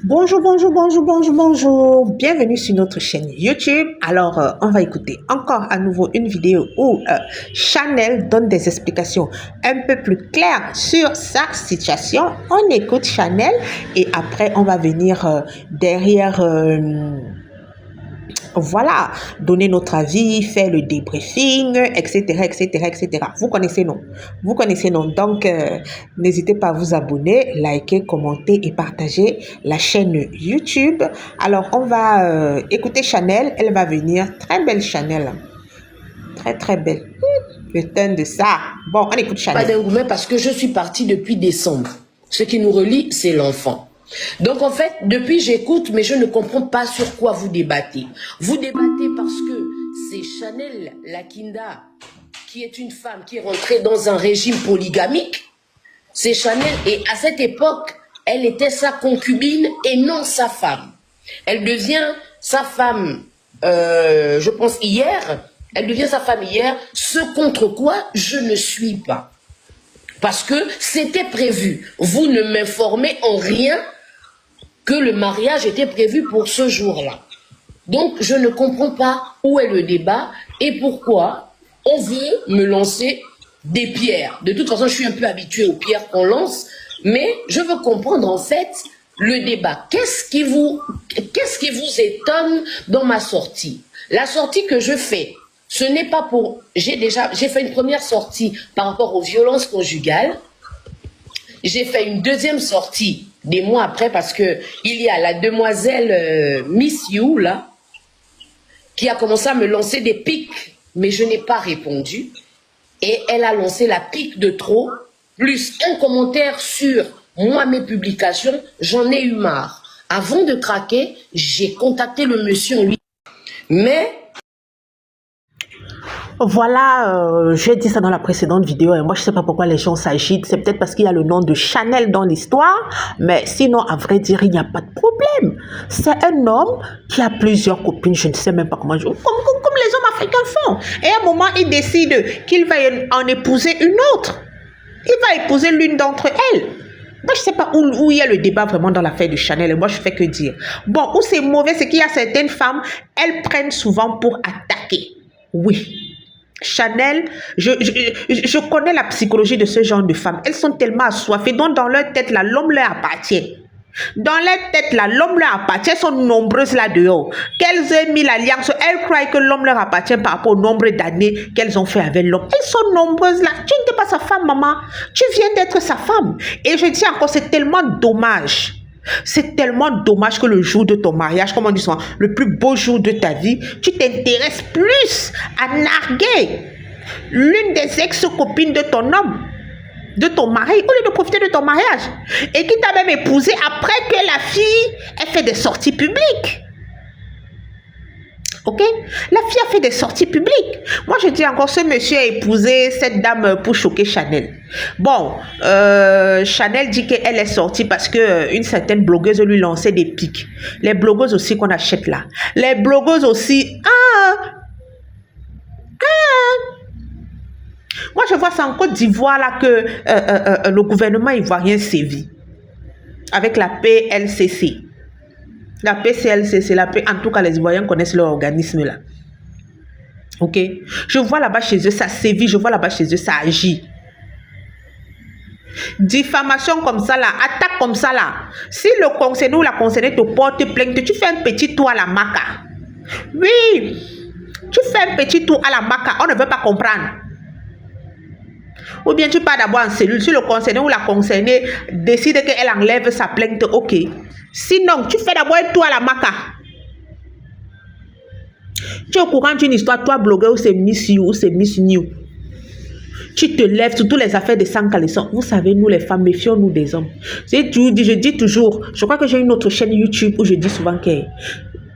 Bonjour, bonjour, bonjour, bonjour, bonjour. Bienvenue sur notre chaîne YouTube. Alors, on va écouter encore à nouveau une vidéo où Chanel donne des explications un peu plus claires sur sa situation. On écoute Chanel et après, on va venir derrière... voilà, donner notre avis, faire le débriefing, etc., etc., etc. Vous connaissez, non? Vous connaissez, non? Donc, n'hésitez pas à vous abonner, liker, commenter et partager la chaîne YouTube. Alors, on va écouter Chanel. Elle va venir. Très belle Chanel. Très, très belle. Le teint de ça. Bon, on écoute Chanel. Pas d'engouement parce que je suis partie depuis décembre. Ce qui nous relie, c'est l'enfant. Donc en fait, depuis j'écoute, mais je ne comprends pas sur quoi vous débattez. Vous débattez parce que c'est Chanel Lakinda, qui est une femme qui est rentrée dans un régime polygamique. C'est Chanel, et à cette époque, elle était sa concubine et non sa femme. Elle devient sa femme, je pense hier, elle devient sa femme hier, ce contre quoi je ne suis pas. Parce que c'était prévu. Vous ne m'informez en rien que le mariage était prévu pour ce jour-là. Donc, je ne comprends pas où est le débat et pourquoi on veut me lancer des pierres. De toute façon, je suis un peu habituée aux pierres qu'on lance, mais je veux comprendre en fait le débat. Qu'est-ce qui vous étonne dans ma sortie? La sortie que je fais, ce n'est pas pour... J'ai fait une première sortie par rapport aux violences conjugales. J'ai fait une deuxième sortie des mois après parce que il y a la demoiselle Miss You là qui a commencé à me lancer des pics, mais je n'ai pas répondu. Et elle a lancé la pique de trop, plus un commentaire sur moi, mes publications, j'en ai eu marre. Avant de craquer, j'ai contacté le monsieur en lui. Mais voilà, j'ai dit ça dans la précédente vidéo et moi je sais pas pourquoi les gens s'agitent, c'est peut-être parce qu'il y a le nom de Chanel dans l'histoire, mais sinon à vrai dire il n'y a pas de problème. C'est un homme qui a plusieurs copines, je ne sais même pas comment comme les hommes africains font. Et à un moment il décide qu'il va en épouser une autre. Il va épouser l'une d'entre elles. Moi, je ne sais pas où il y a le débat vraiment dans l'affaire de Chanel. Et moi, je ne fais que dire. Bon, où c'est mauvais, c'est qu'il y a certaines femmes, elles prennent souvent pour attaquer. Oui. Chanel, je connais la psychologie de ce genre de femmes. Elles sont tellement assoiffées, donc dans leur tête, là, l'homme leur appartient. Dans leur tête, là, l'homme leur appartient. Elles sont nombreuses là-dehors. Qu'elles aient mis l'alliance, elles croient que l'homme leur appartient par rapport au nombre d'années qu'elles ont fait avec l'homme. Elles sont nombreuses là. Tu n'es pas sa femme, maman. Tu viens d'être sa femme. Et je dis encore, c'est tellement dommage. C'est tellement dommage que le jour de ton mariage, comme on dit souvent, le plus beau jour de ta vie, tu t'intéresses plus à narguer l'une des ex-copines de ton homme, de ton mari, au lieu de profiter de ton mariage. Et qui t'a même épousé après que la fille ait fait des sorties publiques. Ok? La fille a fait des sorties publiques. Moi, je dis encore, ce monsieur a épousé cette dame pour choquer Chanel. Bon, Chanel dit qu'elle est sortie parce que une certaine blogueuse lui lançait des pics. Les blogueuses aussi qu'on achète là. Les blogueuses aussi. Moi, je vois ça en Côte d'Ivoire là que le gouvernement ivoirien sévit. Avec la PLCC. La PCLCC, en tout cas, les Ivoiriens connaissent leur organisme là. Ok? Je vois là-bas chez eux, ça sévit. Je vois là-bas chez eux, ça agit. Diffamation comme ça là, attaque comme ça là. Si le concerné ou la concernée te porte plainte, tu fais un petit tour à la maca. Oui, tu fais un petit tour à la maca, on ne veut pas comprendre. Ou bien tu pars d'abord en cellule, si le concerné ou la concernée décide qu'elle enlève sa plainte, ok. Sinon, tu fais d'abord un tour à la maca. Tu es au courant d'une histoire, toi blogueur, ou c'est Miss You, ou c'est Miss New. Tu te lèves sur toutes les affaires de sang caleçon. Vous savez, nous les femmes, méfions-nous des hommes. Je dis toujours, je crois que j'ai une autre chaîne YouTube où je dis souvent que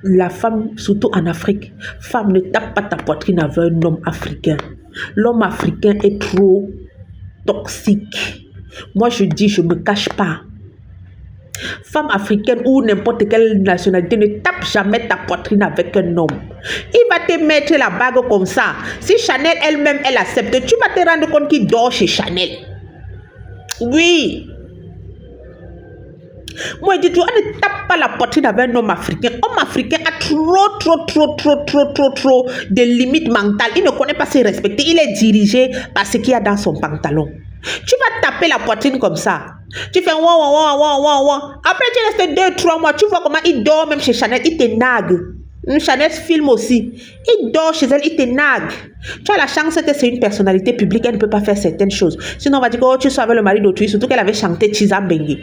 la femme, surtout en Afrique, femme ne tape pas ta poitrine avec un homme africain. L'homme africain est trop toxique. Moi, je dis, je ne me cache pas. Femme africaine ou n'importe quelle nationalité, ne tape jamais ta poitrine avec un homme. Il va te mettre la bague comme ça. Si Chanel elle-même, elle accepte, tu vas te rendre compte qu'il dort chez Chanel. Oui. Moi, je dis toujours, on ne tape pas la poitrine avec un homme africain. Homme africain a trop de limites mentales. Il ne connaît pas se respecter. Il est dirigé par ce qu'il y a dans son pantalon. Tu vas taper la poitrine comme ça. Tu fais ouah. Après, tu restes 2-3 mois. Tu vois comment il dort même chez Chanel. Il te nague. Chanel filme aussi. Il dort chez elle, il te nague. Tu as la chance que c'est une personnalité publique. Elle ne peut pas faire certaines choses. Sinon, on va dire que tu sois avec le mari d'autrui. Surtout qu'elle avait chanté Chiza Bengue.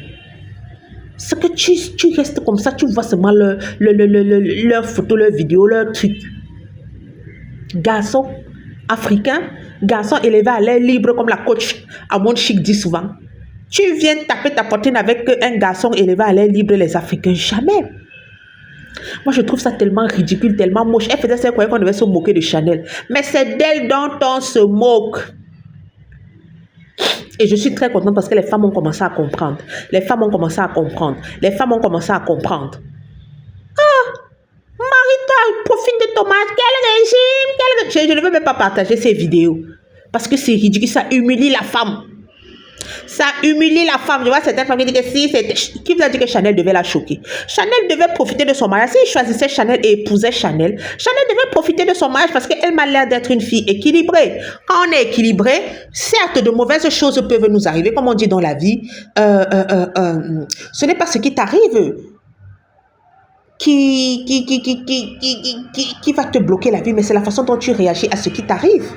Ce que tu restes comme ça, tu vois seulement leur photo, leur vidéo, leur truc. Garçon africain, garçon élevé à l'air libre comme la coach à Monde Chic dit souvent. Tu viens taper ta poitrine avec un garçon élevé à l'air libre, les Africains, jamais. Moi, je trouve ça tellement ridicule, tellement moche. Elle faisait ça, qu'on devait se moquer de Chanel. Mais c'est d'elle dont on se moque. Et je suis très contente parce que les femmes ont commencé à comprendre. Les femmes ont commencé à comprendre. Les femmes ont commencé à comprendre. Ah, marie-toi, profite de ton mari. Quel régime, Je ne veux même pas partager ces vidéos. Parce que c'est ridicule, ça humilie la femme. Ça humilie la femme. Je vois certaines femmes qui disent que si c'était... Qui vous a dit que Chanel devait la choquer? Chanel devait profiter de son mariage. S'il choisissait Chanel et épousait Chanel, Chanel devait profiter de son mariage parce qu'elle m'a l'air d'être une fille équilibrée. Quand on est équilibré, certes, de mauvaises choses peuvent nous arriver, comme on dit dans la vie. Ce n'est pas ce qui t'arrive qui va te bloquer la vie, mais c'est la façon dont tu réagis à ce qui t'arrive.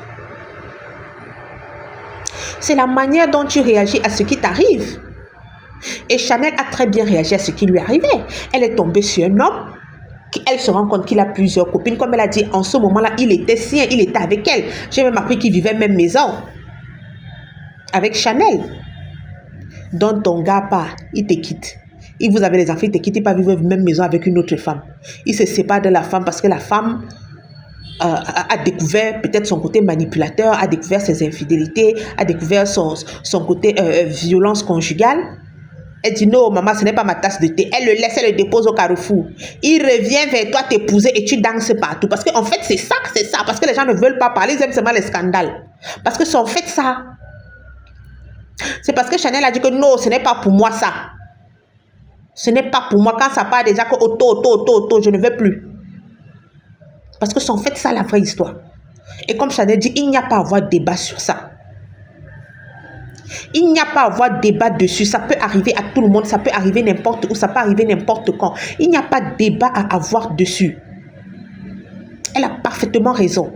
C'est la manière dont tu réagis à ce qui t'arrive. Et Chanel a très bien réagi à ce qui lui arrivait. Elle est tombée sur un homme. Elle se rend compte qu'il a plusieurs copines. Comme elle a dit, en ce moment-là, il était sien, il était avec elle. J'ai même appris qu'il vivait même maison. Avec Chanel. Donc ton gars part, il te quitte. Et vous avez les enfants, il te quitte, il va vivre même maison avec une autre femme. Il se sépare de la femme parce que la femme... a découvert peut-être son côté manipulateur, a découvert ses infidélités, a découvert son côté violence conjugale. Elle dit non, maman, ce n'est pas ma tasse de thé. Elle le laisse, elle le dépose au carrefour. Il revient vers toi t'épouser et tu danses partout. Parce qu'en fait, c'est ça. Parce que les gens ne veulent pas parler, ils aiment seulement les scandales. Parce que c'est en fait ça. C'est parce que Chanel a dit que non, ce n'est pas pour moi ça. Ce n'est pas pour moi. Quand ça part déjà que auto, je ne veux plus. Parce que c'est en fait ça la vraie histoire. Et comme Chanel dit, il n'y a pas à avoir débat sur ça. Il n'y a pas à avoir débat dessus. Ça peut arriver à tout le monde, ça peut arriver n'importe où, ça peut arriver n'importe quand. Il n'y a pas de débat à avoir dessus. Elle a parfaitement raison.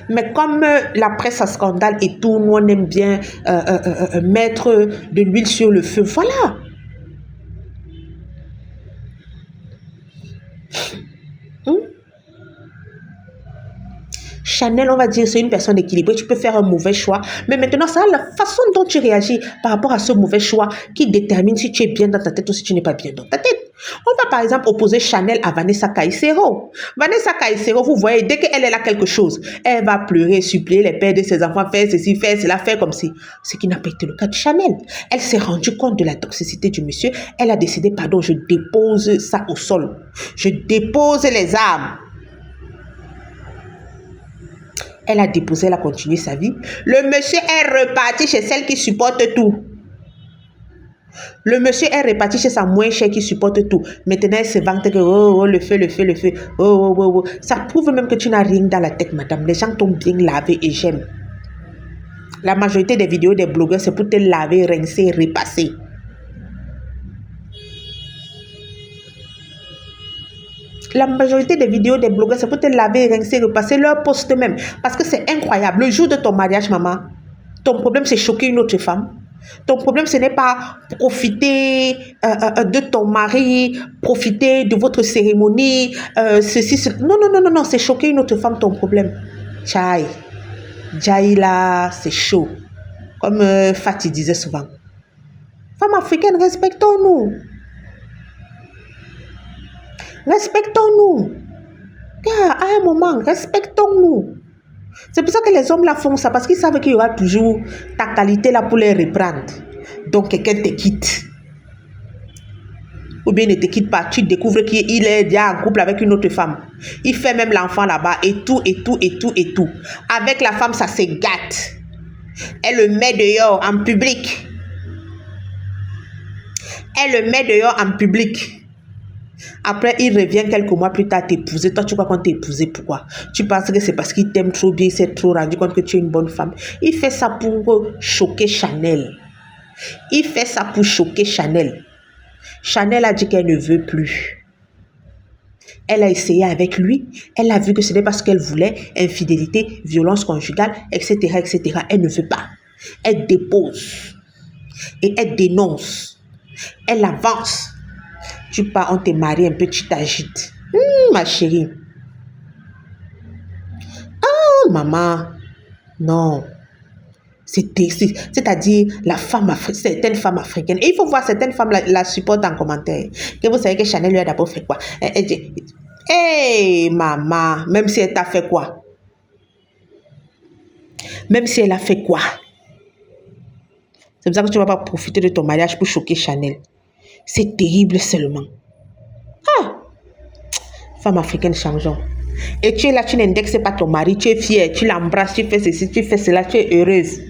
Mais comme la presse à scandale et tout, nous on aime bien mettre de l'huile sur le feu. Voilà. Chanel, on va dire, c'est une personne équilibrée. Tu peux faire un mauvais choix. Mais maintenant, c'est la façon dont tu réagis par rapport à ce mauvais choix qui détermine si tu es bien dans ta tête ou si tu n'es pas bien dans ta tête. On va par exemple opposer Chanel à Vanessa Caicedo. Vanessa Caicedo, vous voyez, dès qu'elle est là quelque chose, elle va pleurer, supplier les pères de ses enfants, faire ceci, faire cela, faire comme si. Ce qui n'a pas été le cas de Chanel. Elle s'est rendue compte de la toxicité du monsieur. Elle a décidé, pardon, je dépose ça au sol. Je dépose les armes. Elle a déposé, elle a continué sa vie. Le monsieur est reparti chez celle qui supporte tout. Le monsieur est reparti chez sa moins chère qui supporte tout. Maintenant, elle se vante que le feu. Oh. Ça prouve même que tu n'as rien dans la tête, madame. Les gens t'ont bien lavé et j'aime. La majorité des vidéos des blogueurs, c'est pour te laver, rincer et repasser. La majorité des vidéos des blogueurs, c'est pour te laver, rincer, repasser leur poste même. Parce que c'est incroyable. Le jour de ton mariage, maman, ton problème, c'est choquer une autre femme. Ton problème, ce n'est pas profiter de ton mari, profiter de votre cérémonie, ceci. Non, c'est choquer une autre femme, ton problème. Tchaï. Djaïla, c'est chaud. Comme Fatih disait souvent. Femmes africaines, respectons-nous. Respectons-nous. À un moment, respectons-nous. C'est pour ça que les hommes là font ça, parce qu'ils savent qu'il y aura toujours ta qualité là pour les reprendre. Donc quelqu'un te quitte. Ou bien ne te quitte pas, tu découvres qu'il est déjà en couple avec une autre femme. Il fait même l'enfant là-bas et tout. Avec la femme, ça se gâte. Elle le met dehors en public. Elle le met dehors en public. Après, il revient quelques mois plus tard t'épouser. Toi, tu crois qu'on t'a épousé, pourquoi? Tu penses que c'est parce qu'il t'aime trop bien, il s'est trop rendu compte que tu es une bonne femme. Il fait ça pour choquer Chanel. Il fait ça pour choquer Chanel. Chanel a dit qu'elle ne veut plus. Elle a essayé avec lui. Elle a vu que ce n'est pas ce qu'elle voulait. Infidélité, violence conjugale, etc., etc. Elle ne veut pas. Elle dépose. Et elle dénonce. Elle avance. Tu pars, on te marie un peu, tu t'agites. Ma chérie. Oh, maman. Non. C'est-à-dire certaines femmes africaines. Et il faut voir certaines femmes la supportent en commentaire. Que vous savez que Chanel lui a d'abord fait quoi? Elle dit, hey, maman, même si elle t'a fait quoi? Même si elle a fait quoi? C'est pour ça que tu ne vas pas profiter de ton mariage pour choquer Chanel. C'est terrible seulement. Ah! Femme africaine changeant. Et tu es là, tu n'indexes pas ton mari, tu es fière, tu l'embrasses, tu fais ceci, tu fais cela, tu es heureuse.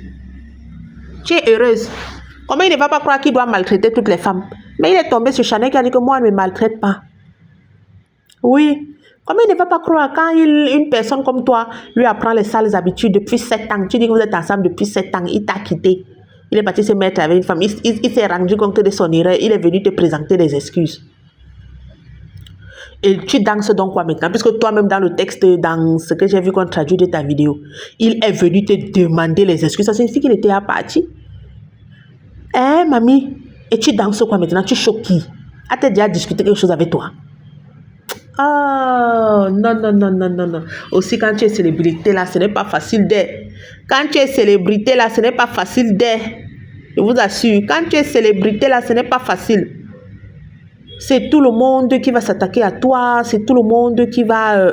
Tu es heureuse. Comment il ne va pas croire qu'il doit maltraiter toutes les femmes? Mais il est tombé sur Chanel qui a dit que moi, elle ne me maltraite pas. Oui. Comment il ne va pas croire quand une personne comme toi lui apprend les sales habitudes depuis 7 ans, tu dis que vous êtes ensemble depuis 7 ans, il t'a quitté. Il est parti se mettre avec une femme, il s'est rendu compte de son erreur, il est venu te présenter des excuses. Et tu danses donc quoi maintenant? Puisque toi-même dans le texte, dans ce que j'ai vu qu'on traduit de ta vidéo, il est venu te demander les excuses. Ça signifie qu'il était à partir. Hein, mamie? Et tu danses quoi maintenant? Tu choques qui? A-t-elle déjà discuté quelque chose avec toi? Oh, non, non, non, non, non, non. Aussi, quand tu es célébrité, là, ce n'est pas facile d'être. Quand tu es célébrité, là, ce n'est pas facile d'être. Je vous assure, quand tu es célébrité, là, ce n'est pas facile. C'est tout le monde qui va s'attaquer à toi. C'est tout le monde qui va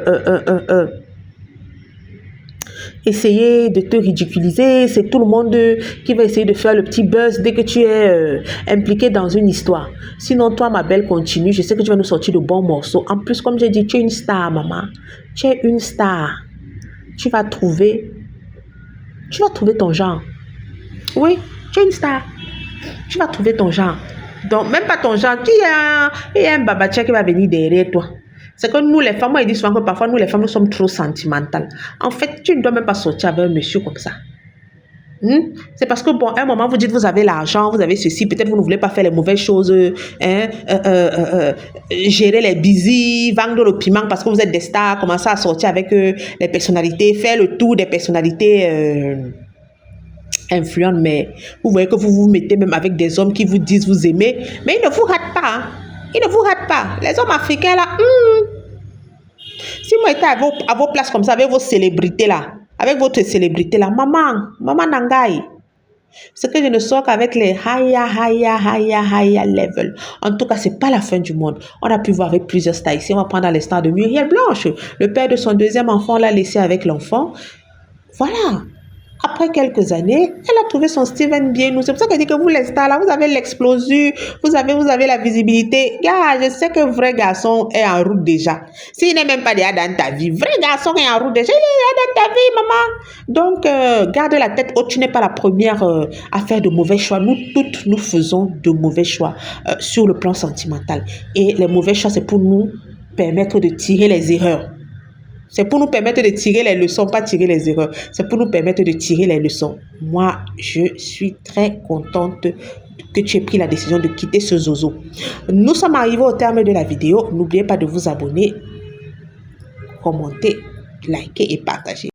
essayer de te ridiculiser. C'est tout le monde qui va essayer de faire le petit buzz dès que tu es impliqué dans une histoire. Sinon, toi, ma belle, continue. Je sais que tu vas nous sortir de bons morceaux. En plus, comme j'ai dit, tu es une star, maman. Tu es une star. Tu vas trouver ton genre. Oui, tu es une star. Tu vas trouver ton genre. Donc, même pas ton genre. Il y a un babacha qui va venir derrière toi. C'est que nous, les femmes, moi, ils disent souvent que parfois, nous, les femmes, nous sommes trop sentimentales. En fait, tu ne dois même pas sortir avec un monsieur comme ça. C'est parce que, bon, à un moment, vous dites, vous avez l'argent, vous avez ceci, peut-être vous ne voulez pas faire les mauvaises choses, gérer les busy, vendre le piment parce que vous êtes des stars, commencer à sortir avec les personnalités, faire le tour des personnalités influentes, mais vous voyez que vous vous mettez même avec des hommes qui vous disent vous aimer, mais ils ne vous ratent pas. Hein. Ils ne vous ratent pas. Les hommes africains, là, si moi j'étais à vos places comme ça, avec vos célébrités, là, avec votre célébrité, là, maman Nangaï, c'est que je ne sors qu'avec les higher level. En tout cas, c'est pas la fin du monde. On a pu voir avec plusieurs stars ici. On va prendre l'instant de Muriel Blanche. Le père de son deuxième enfant l'a laissé avec l'enfant. Voilà. Après quelques années, elle a trouvé son Steven bien. C'est pour ça qu'elle dit que vous, les stars, là, vous avez l'explosion, vous avez la visibilité. Gars, je sais que vrai garçon est en route déjà. S'il n'est même pas déjà dans ta vie, vrai garçon est en route déjà, il est dans ta vie, maman. Donc, garde la tête haute. Tu n'es pas la première à faire de mauvais choix. Nous toutes, nous faisons de mauvais choix sur le plan sentimental. Et les mauvais choix, c'est pour nous permettre de tirer les erreurs. C'est pour nous permettre de tirer les leçons, pas tirer les erreurs. C'est pour nous permettre de tirer les leçons. Moi, je suis très contente que tu aies pris la décision de quitter ce zozo. Nous sommes arrivés au terme de la vidéo. N'oubliez pas de vous abonner, commenter, liker et partager.